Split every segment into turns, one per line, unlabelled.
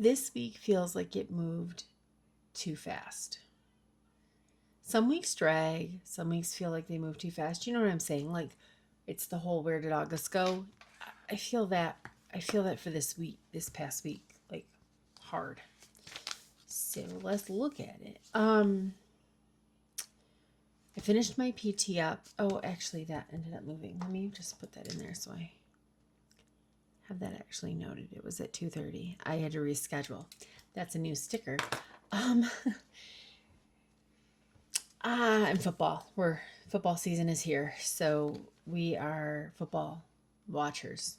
This week feels like it moved too fast. Some weeks drag, some weeks feel like they move too fast. You know what I'm saying? Like it's the whole where did August go? I feel that. I feel that for this week, this past week, like hard. So let's look at it. I finished my PT up. Oh, actually that ended up moving. Let me just put that in there so I have that actually noted. It was at 2:30. I had to reschedule. That's a new sticker. And football. Football season is here, so we are football watchers.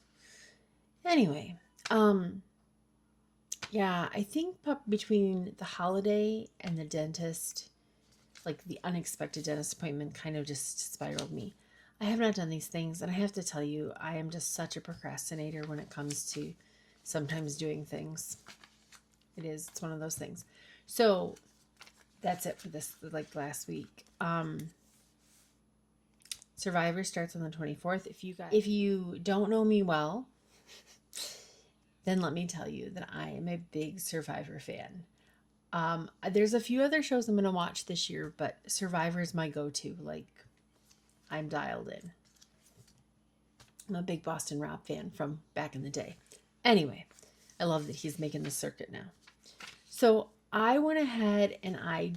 Anyway, yeah, I think between the holiday and the dentist, like the unexpected dentist appointment kind of just spiraled me. I have not done these things, and I have to tell you, I am just such a procrastinator when it comes to sometimes doing things. It's one of those things. So that's it for this, like last week. Survivor starts on the 24th. If you don't know me well, then let me tell you that I am a big Survivor fan. There's a few other shows I'm going to watch this year, but Survivor is my go-to. Like, I'm dialed in. I'm a big Boston Rob fan from back in the day. Anyway, I love that he's making the circuit now. So I went ahead and I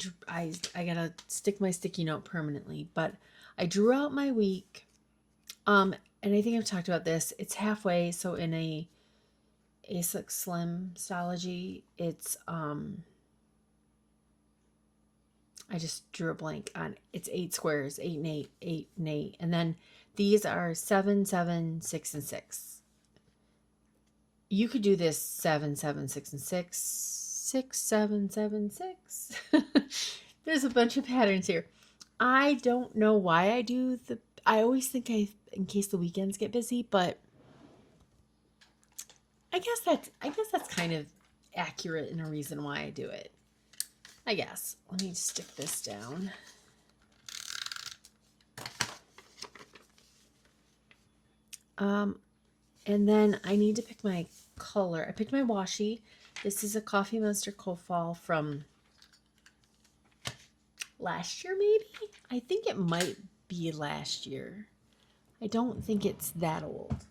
gotta stick my sticky note permanently, but I drew out my week. And I think I've talked about this. It's halfway. So in a A6 Slim Stalogy, it's I just drew a blank on it's 8 squares, 8 and 8, 8 and 8. And then these are 7, 7, 6, and 6. You could do this 7, 7, 6, and 6, 6, 7, 7, 6. There's a bunch of patterns here. I don't know why I always think in case the weekends get busy, but I guess that's kind of accurate and a reason why I do it. I guess. Let me stick this down. And then I need to pick my color. I picked my washi. This is a Coffee Monster Kofal from last year, maybe? I think it might be last year. I don't think it's that old.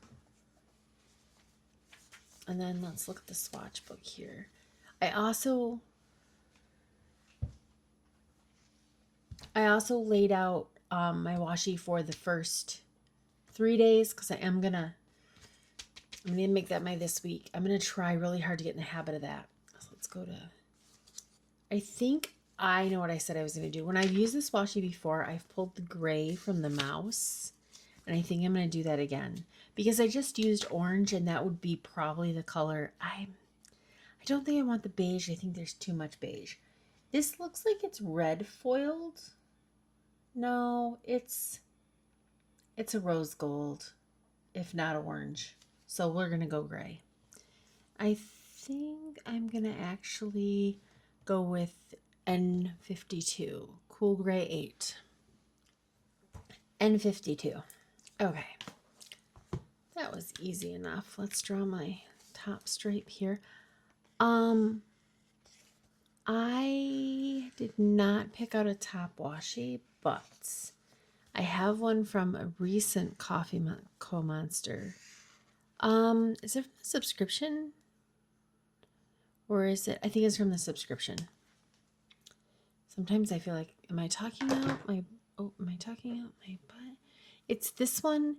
And then let's look at the swatch book here. I also laid out my washi for the first 3 days because I'm gonna make that my this week. I'm gonna try really hard to get in the habit of that. So let's go to. I think I know what I said I was gonna do. When I've used this washi before, I've pulled the gray from the mouse, and I think I'm gonna do that again because I just used orange, and that would be probably the color. I don't think I want the beige. I think there's too much beige. This looks like it's red foiled. No, it's a rose gold, if not orange. So we're going to go gray. I think I'm going to actually go with N52, Cool Gray 8. N52. Okay. That was easy enough. Let's draw my top stripe here. I did not pick out a top washi, but I have one from a recent Coffee Monster. Is it from the subscription? Or is it? I think it's from the subscription. Sometimes I feel like, am I talking out my butt? It's this one.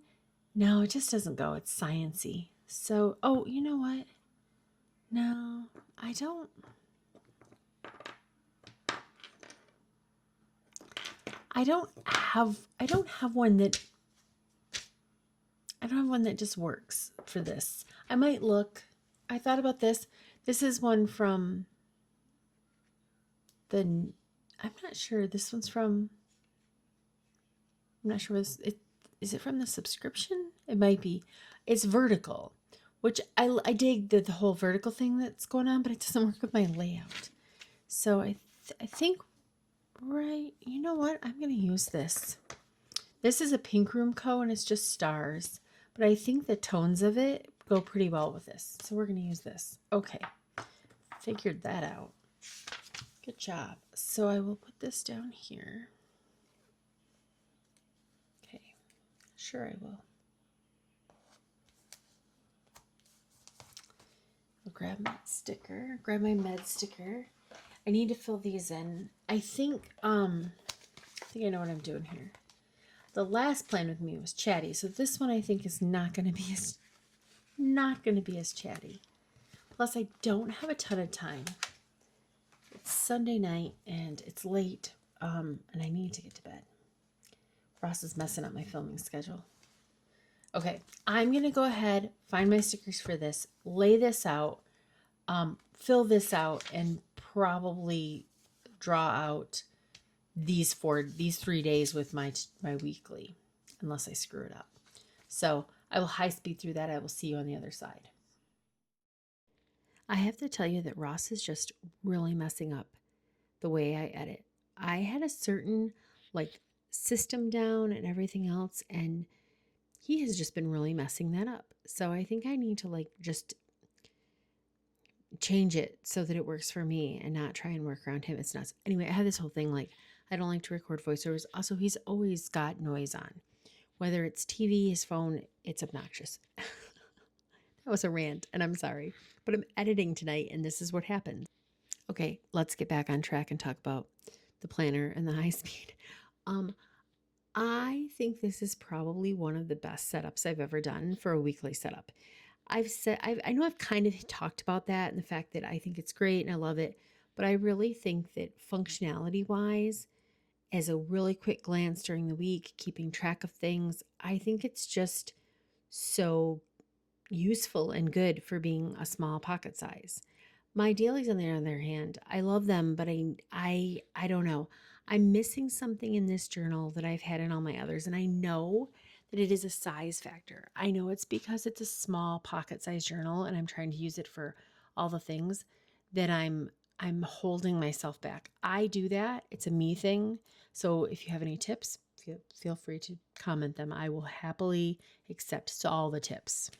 No, it just doesn't go. It's science-y. So, oh, you know what? No, I don't. I don't have one that just works for this. I might look. I thought about this. This is one from I'm not sure. This one's from. I'm not sure. Is it from the subscription? It might be. It's vertical, which I dig the whole vertical thing that's going on, but it doesn't work with my layout. So I think. Right, you know what? I'm going to use this. This is a Pink Room Co. and it's just stars. But I think the tones of it go pretty well with this. So we're going to use this. Okay. figured that out. Good job. So I will put this down here. Okay, sure I will. I'll grab my sticker, grab my med sticker. I need to fill these in. I think I know what I'm doing here. The last plan with me was chatty, so this one I think is not going to be as chatty. Plus, I don't have a ton of time. It's Sunday night and it's late, and I need to get to bed. Ross is messing up my filming schedule. Okay, I'm going to go ahead, find my stickers for this, lay this out, fill this out, and probably draw out these 3 days with my weekly, unless I screw it up. So I will high speed through that. I will see you on the other side. I have to tell you that Ross is just really messing up the way I edit. I had a certain system down and everything else, and he has just been really messing that up. So I think I need to just change it so that it works for me and not try and work around him. It's nuts. Anyway, I have this whole thing I don't like to record voiceovers. Also, he's always got noise on. Whether it's TV, his phone, it's obnoxious. That was a rant, and I'm sorry. But I'm editing tonight, and this is what happens. Okay, let's get back on track and talk about the planner and the high speed. I think this is probably one of the best setups I've ever done for a weekly setup. I know I've kind of talked about that and the fact that I think it's great and I love it, but I really think that functionality-wise, as a really quick glance during the week, keeping track of things, I think it's just so useful and good for being a small pocket size. My dailies, on the other hand, I love them, but I don't know. I'm missing something in this journal that I've had in all my others, and I know that it is a size factor. I know it's because it's a small pocket size journal and I'm trying to use it for all the things that I'm holding myself back. I do that. It's a me thing. So if you have any tips, feel free to comment them. I will happily accept all the tips.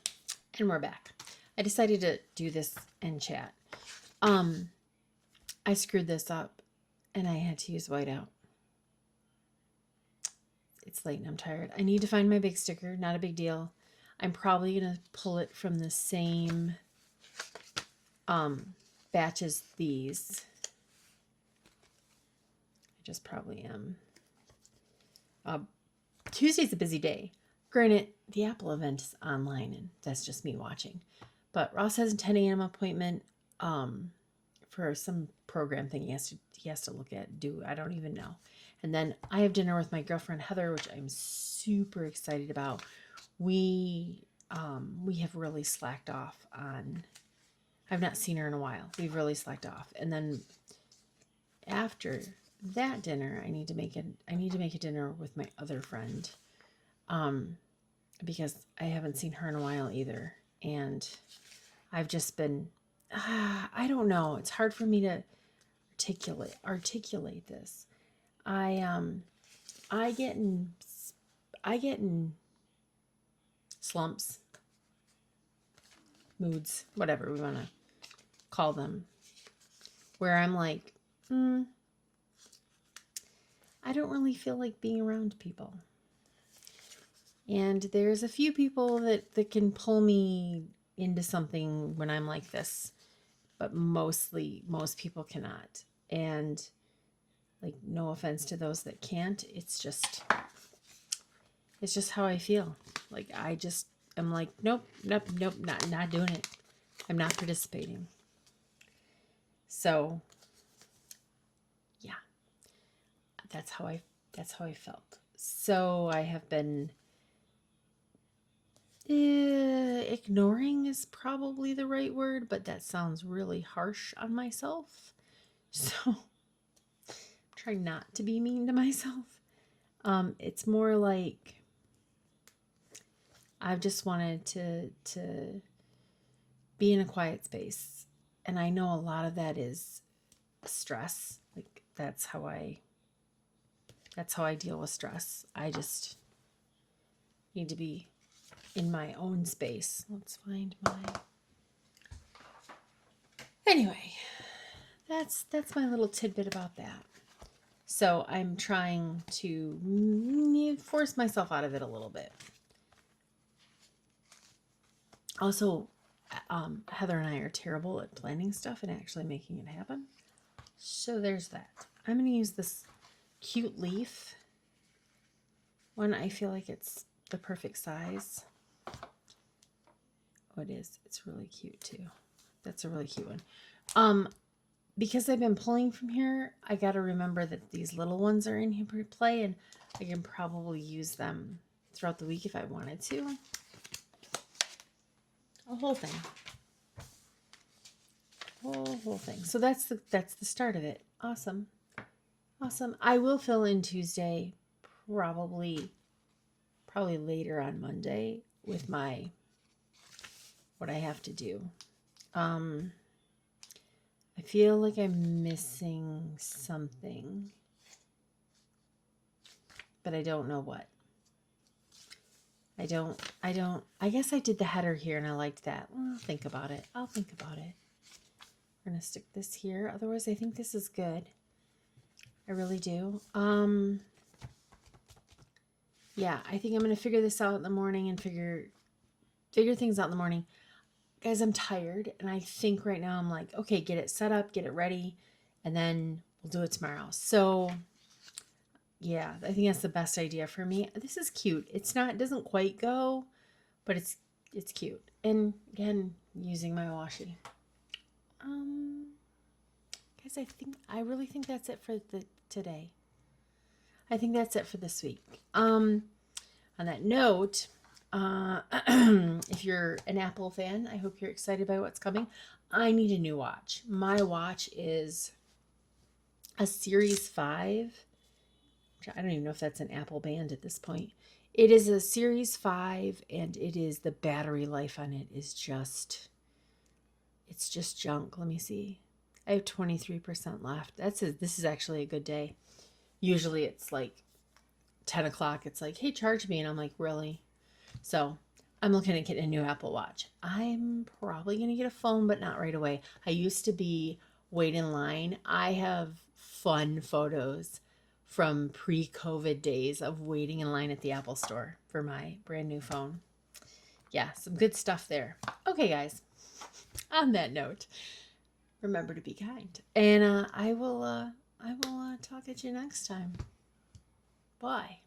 And we're back. I decided to do this and chat. I screwed this up and I had to use whiteout. It's late and I'm tired. I need to find my big sticker. Not a big deal. I'm probably going to pull it from the same batch as these. I just probably am. Tuesday's a busy day. Granted, the Apple event is online and that's just me watching. But Ross has a 10 a.m. appointment for some program thing he has to look at, I don't even know. And then I have dinner with my girlfriend Heather, which I'm super excited about. We have really slacked off on. I've not seen her in a while. We've really slacked off. And then after that dinner, I need to make a dinner with my other friend, because I haven't seen her in a while either. And I've just been, I don't know. It's hard for me to articulate this. I get in slumps, moods, whatever we want to call them, where I'm like, I don't really feel like being around people. And there's a few people that can pull me into something when I'm like this, but most people cannot. And no offense to those that can't, it's just how I feel. I'm like, nope, not doing it. I'm not participating. So yeah, that's how I felt. So I have been ignoring is probably the right word, but that sounds really harsh on myself. So try not to be mean to myself. It's more like I've just wanted to be in a quiet space. And I know a lot of that is stress. That's how I deal with stress. I just need to be in my own space. Let's find my... Anyway, that's my little tidbit about that. So I'm trying to force myself out of it a little bit. Also, Heather and I are terrible at planning stuff and actually making it happen. So there's that. I'm going to use this cute leaf one. I feel like it's the perfect size. Oh, it is. It's really cute too. That's a really cute one. Because I've been pulling from here, I got to remember that these little ones are in here for play, and I can probably use them throughout the week if I wanted to. A whole thing. Whole thing. So that's the start of it. Awesome. Awesome. I will fill in Tuesday, probably later on Monday with what I have to do. I feel like I'm missing something, but I don't know what. I guess I did the header here and I liked that. Well, I'll think about it. We're going to stick this here. Otherwise, I think this is good. I really do. Yeah, I think I'm going to figure this out in the morning and figure things out in the morning. Guys, I'm tired, and I think right now I'm like, okay, get it set up, get it ready, and then we'll do it tomorrow. So, yeah, I think that's the best idea for me. This is cute. It doesn't quite go, but it's cute. And again, using my washi. Guys, I really think that's it for today. I think that's it for this week. On that note, if you're an Apple fan, I hope you're excited by what's coming. I need a new watch. My watch is a Series 5. I don't even know if that's an Apple band at this point. It is a Series 5, and the battery life on it is just, it's just junk. Let me see. I have 23% left. This is actually a good day. Usually it's like 10 o'clock. It's like, hey, charge me. And I'm like, really? So I'm looking at getting a new Apple Watch. I'm probably going to get a phone, but not right away. I used to wait in line. I have fun photos from pre-COVID days of waiting in line at the Apple store for my brand new phone. Yeah, some good stuff there. Okay, guys, on that note, remember to be kind. And I will talk at you next time. Bye.